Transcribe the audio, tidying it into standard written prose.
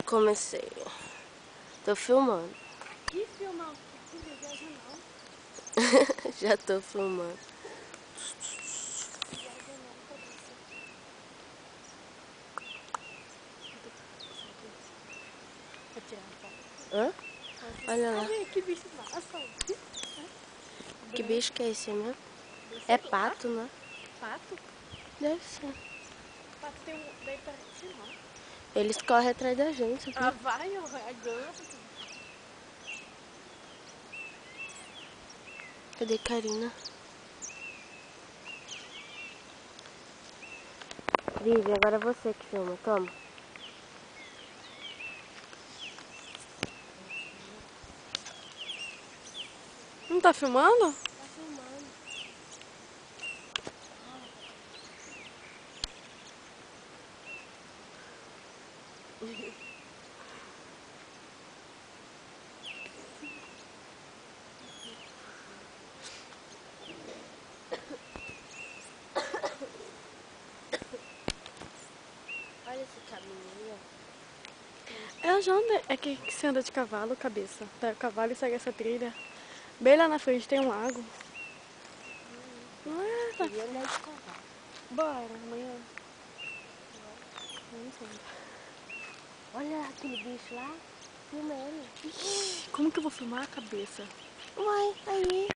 Comecei. Tô filmando. Que filmar? Que viaja não. Já tô filmando. Viaja não, cabeça. Vou tirar a foto. Hã? Olha lá. Ai, que bicho massa. Que bicho que é esse mesmo? Sei É lá. pato, né? Pato? Deve ser. Pato tem um... Daí parece não. Eles correm atrás da gente, Ah, viu? vai, ó. É ganso. Cadê Karina? Vivi, agora é você que filma. Toma. Não tá filmando? Tá filmando. Olha esse caminho aí, ó. Eu já andei. É que você anda de cavalo, cabeça. Pega o cavalo e segue essa trilha. Bem lá na frente tem um lago. Não é? Queria andar de cavalo. Bora, amanhã. Não sei. Olha aquele bicho lá. Filma ele. Ixi, como que eu vou filmar a cabeça? Uai, aí.